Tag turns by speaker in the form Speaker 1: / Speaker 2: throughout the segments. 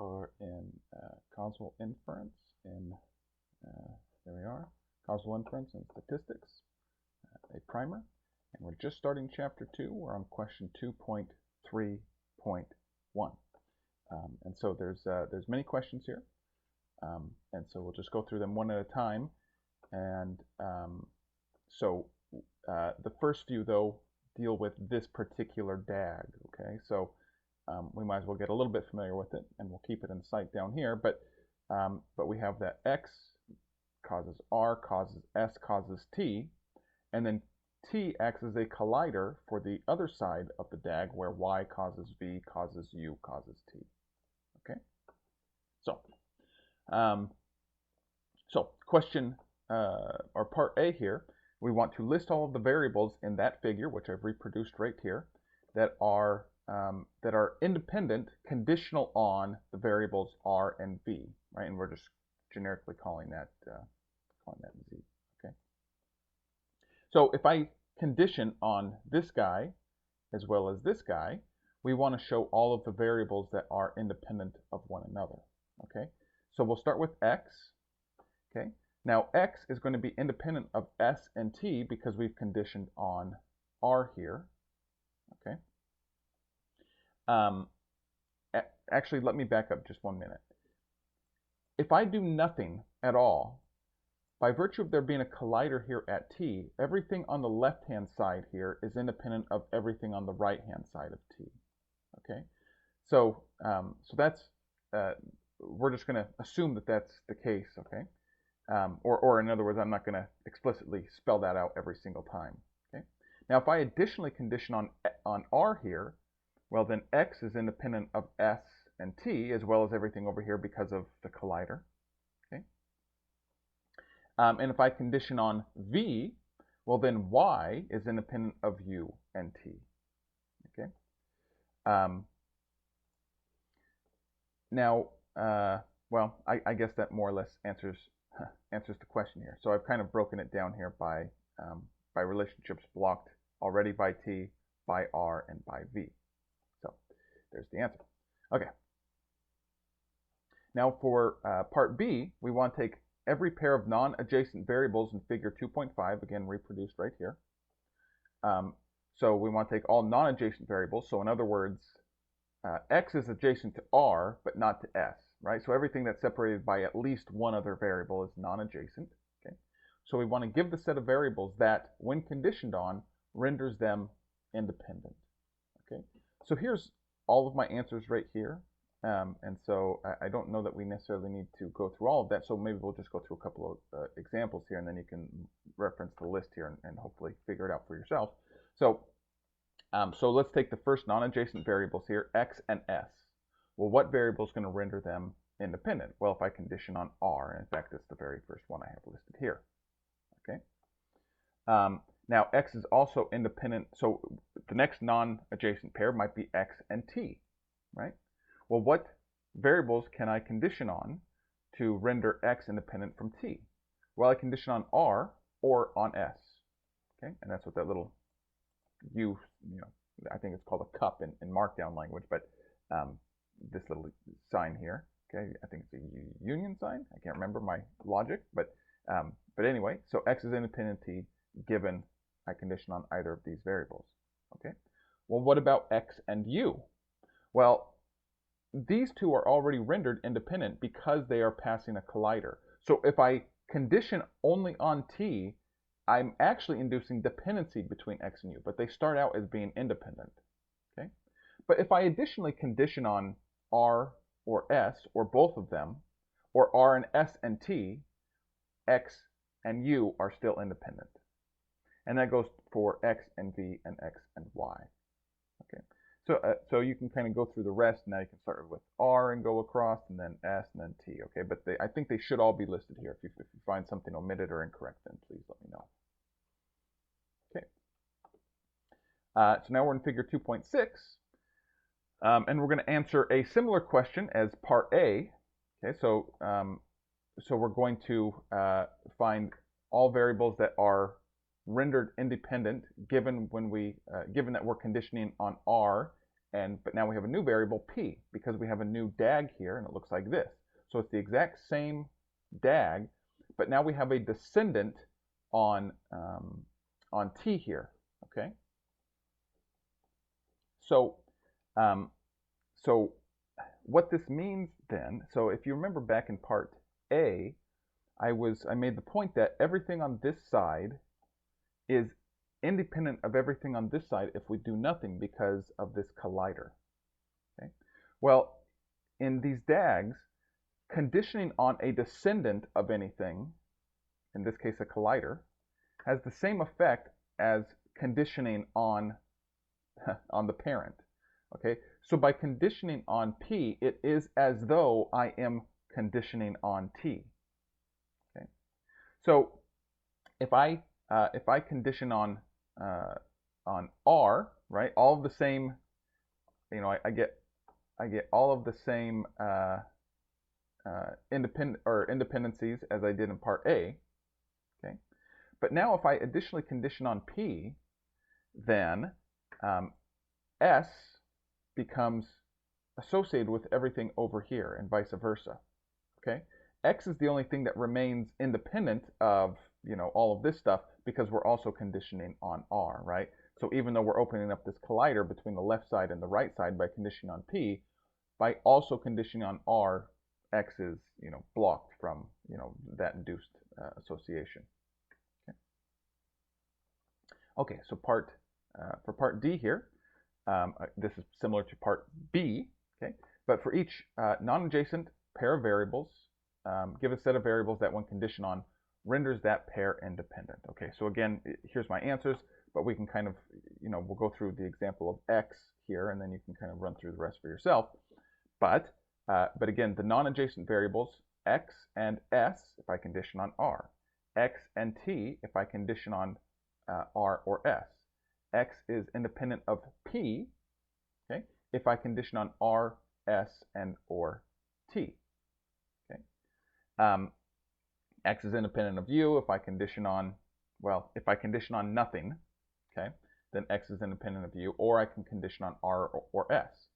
Speaker 1: are in causal inference there we are, causal inference and statistics, a primer, and we're just starting chapter 2. We're on question 2.3.1, and so there's many questions here, and so we'll just go through them one at a time. And the first few though deal with this particular DAG. Okay, so we might as well get a little bit familiar with it, and we'll keep it in sight down here. But we have that X causes R, causes S, causes T, and then T acts as a collider for the other side of the DAG, where Y causes V, causes U, causes T. Okay, so question or part A here, we want to list all of the variables in that figure, which I've reproduced right here, that are independent, conditional on the variables R and V, right? And we're just generically calling that Z. Okay. So if I condition on this guy as well as this guy, we want to show all of the variables that are independent of one another. Okay. So we'll start with X. Okay. Now X is going to be independent of S and T because we've conditioned on R here. Okay. Actually, let me back up just 1 minute. If I do nothing at all, by virtue of there being a collider here at T, everything on the left-hand side here is independent of everything on the right-hand side of T. Okay, so that's we're just going to assume that that's the case. Okay, or in other words, I'm not going to explicitly spell that out every single time. Okay, now if I additionally condition on R here, well, then X is independent of S and T as well as everything over here because of the collider. Okay. And if I condition on V, well, then Y is independent of U and T. Okay. Now, well, I guess that more or less answers the question here. So I've kind of broken it down here by relationships blocked already by T, by R, and by V. So there's the answer. Okay. Now for part B, we want to take every pair of non-adjacent variables in figure 2.5, again reproduced right here. So we want to take all non-adjacent variables. So in other words, X is adjacent to R, but not to S, right? So everything that's separated by at least one other variable is non-adjacent. Okay. So we want to give the set of variables that, when conditioned on, renders them independent. Okay. So here's all of my answers right here. And so I don't know that we necessarily need to go through all of that. So maybe we'll just go through a couple of examples here, and then you can reference the list here and hopefully figure it out for yourself. So let's take the first non-adjacent variables here, X and S. Well, what variable is going to render them independent? Well, if I condition on R, and in fact, that's the very first one I have listed here. Okay. Now, X is also independent. So the next non-adjacent pair might be X and T, right? Well, what variables can I condition on to render X independent from T? Well, I condition on R or on S. Okay, and that's what that little U, I think it's called a cup in Markdown language, but this little sign here, okay, I think it's a union sign. I can't remember my logic, but anyway, so X is independent of T given I condition on either of these variables. Okay. Well, what about X and U? Well, these two are already rendered independent because they are passing a collider. So if I condition only on T, I'm actually inducing dependency between X and U, but they start out as being independent. Okay. But if I additionally condition on R or S, or both of them, or R and S and T, X and U are still independent. And that goes for X and V and X and Y. Okay. So you can kind of go through the rest. Now you can start with R and go across, and then S, and then T. Okay, but I think they should all be listed here. If you find something omitted or incorrect, then please let me know. Okay. So now we're in figure 2.6, and we're going to answer a similar question as part A. Okay, so we're going to find all variables that are rendered independent given that we're conditioning on R but now we have a new variable p because we have a new DAG here, and it looks like this. So it's the exact same DAG, but now we have a descendant on t here. Okay. So so what this means then, so if you remember back in part A, I made the point that everything on this side is independent of everything on this side if we do nothing because of this collider. Okay? Well, in these DAGs, conditioning on a descendant of anything, in this case a collider, has the same effect as conditioning on the parent. Okay, so by conditioning on P, it is as though I am conditioning on T. Okay, so if I condition on R, right, all of the same, I get all of the same independencies as I did in part A. Okay, but now if I additionally condition on P, then S becomes associated with everything over here and vice versa. Okay, X is the only thing that remains independent of all of this stuff because we're also conditioning on R, right? So even though we're opening up this collider between the left side and the right side by conditioning on P, by also conditioning on R, X is blocked from that induced association. Okay, so for part D here, this is similar to part B, okay? But for each non-adjacent pair of variables, give a set of variables that when conditioned on renders that pair independent. Okay, so again, here's my answers, but we can kind of, we'll go through the example of X here, and then you can kind of run through the rest for yourself. But again, the non-adjacent variables, X and S, if I condition on R, X and T, if I condition on R or S. X is independent of P, okay, if I condition on R, S, and or T. Okay. X is independent of U if I condition on, if I condition on nothing, okay, then X is independent of U, or I can condition on R or S.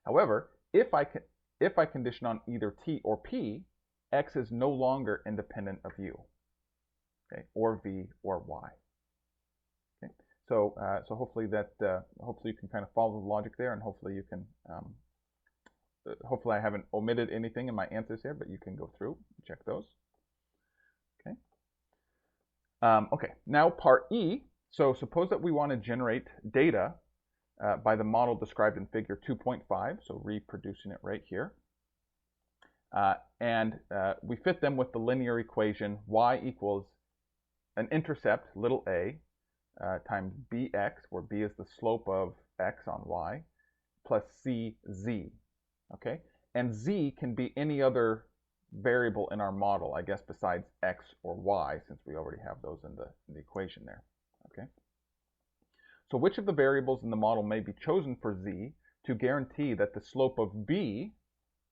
Speaker 1: However, if I condition on either T or P, X is no longer independent of U, okay, or V or Y. So, hopefully hopefully you can kind of follow the logic there, and hopefully you can, hopefully I haven't omitted anything in my answers here, but you can go through and check those. Okay. Okay. Now part E. So suppose that we want to generate data by the model described in Figure 2.5. So reproducing it right here, and we fit them with the linear equation y equals an intercept, little a, times bx, where b is the slope of x on y, plus cz. Okay, and z can be any other variable in our model, I guess, besides x or y, since we already have those in the equation there. Okay, so which of the variables in the model may be chosen for z to guarantee that the slope of b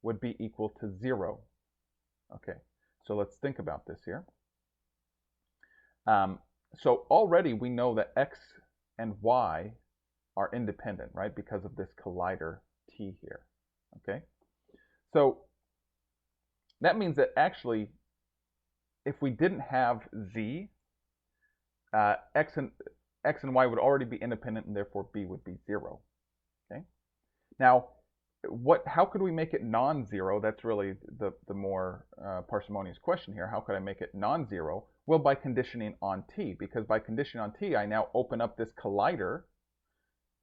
Speaker 1: would be equal to 0? Okay, so let's think about this here. So already we know that x and y are independent, right, because of this collider t here. Okay, so that means that actually, if we didn't have z, x and y would already be independent, and therefore b would be 0. Okay, now how could we make it non-zero? That's really the more parsimonious question here. How could I make it non-zero? Well, by conditioning on t, because by conditioning on t, I now open up this collider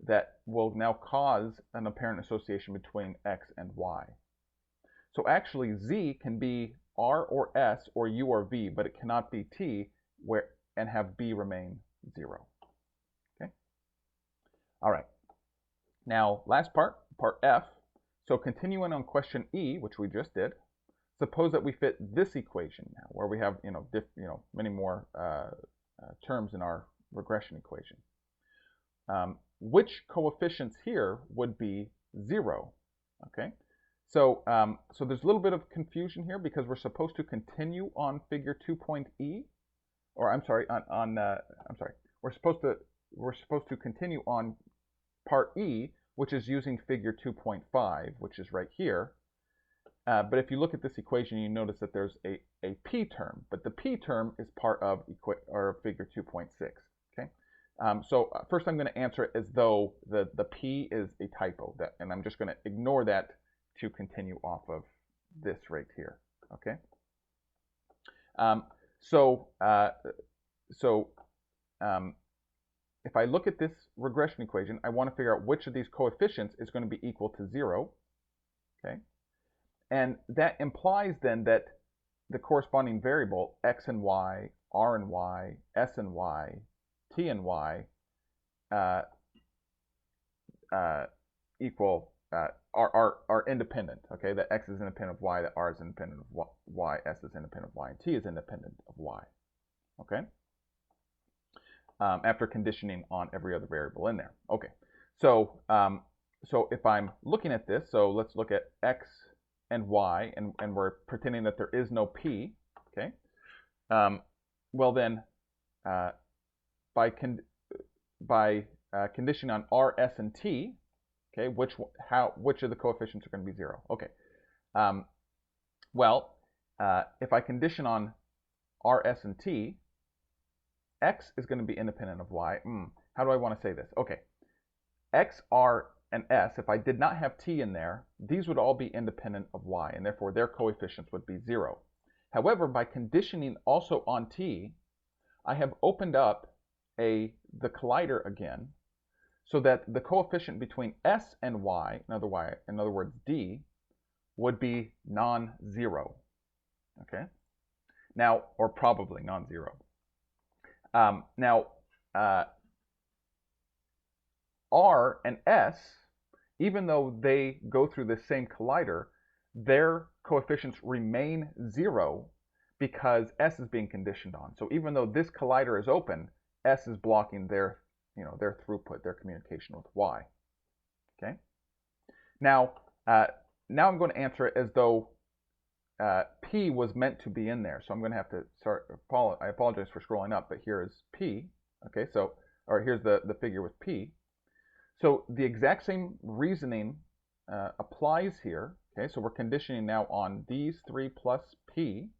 Speaker 1: that will now cause an apparent association between x and y. So actually, z can be r or s or u or v, but it cannot be t and have b remain 0. Okay. All right. Now, last part F. So continuing on question E, which we just did, suppose that we fit this equation now, where we have many more terms in our regression equation. Which coefficients here would be 0? Okay, so so there's a little bit of confusion here because we're supposed to continue on Figure 2.E, or I'm sorry, we're supposed to continue on part E, which is using figure 2.5, which is right here. But if you look at this equation, you notice that there's a p term, but the p term is part of figure 2.6. Okay. So first I'm going to answer it as though the p is a typo, and I'm just going to ignore that to continue off of this right here. Okay. If I look at this regression equation, I want to figure out which of these coefficients is going to be equal to 0. Okay. And that implies then that the corresponding variable x and y, r and y, s and y, t and y are independent. Okay, that x is independent of y, that r is independent of y, s is independent of y, and t is independent of y. Okay. After conditioning on every other variable in there. Okay. So if I'm looking at this, so let's look at x and y, and we're pretending that there is no p. Okay. Well then, by conditioning on r, s, and t, okay, which of the coefficients are going to be 0? Okay. If I condition on r, s, and t, x is going to be independent of y. How do I want to say this? Okay. X, r, and s, if I did not have t in there, these would all be independent of y, and therefore their coefficients would be 0. However, by conditioning also on t, I have opened up the collider again, so that the coefficient between s and y, in other words d, would be non-zero. Okay. Now, or probably non-zero. R and S, even though they go through the same collider, their coefficients remain 0 because S is being conditioned on. So even though this collider is open, S is blocking their throughput, their communication with Y. Okay. Now I'm going to answer it as though P was meant to be in there. So I'm going to have to start. I apologize for scrolling up, but here is P. Okay. Or here's the figure with P. So the exact same reasoning applies here. Okay, so we're conditioning now on these 3 plus p.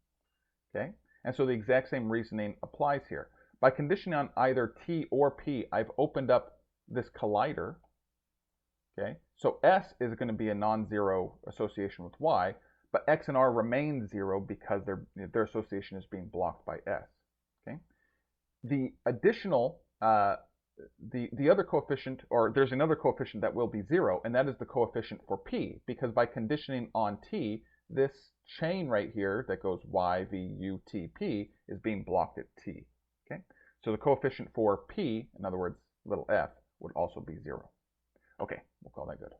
Speaker 1: Okay, and so the exact same reasoning applies here. By conditioning on either t or p, I've opened up this collider. Okay, so s is going to be a non-zero association with y, but x and r remain 0 because their association is being blocked by s. Okay, the additional the other coefficient, or there's another coefficient that will be 0, and that is the coefficient for p, because by conditioning on t, this chain right here that goes y, v, u, t, p is being blocked at t. Okay, so the coefficient for p, in other words, little f, would also be 0. Okay, we'll call that good.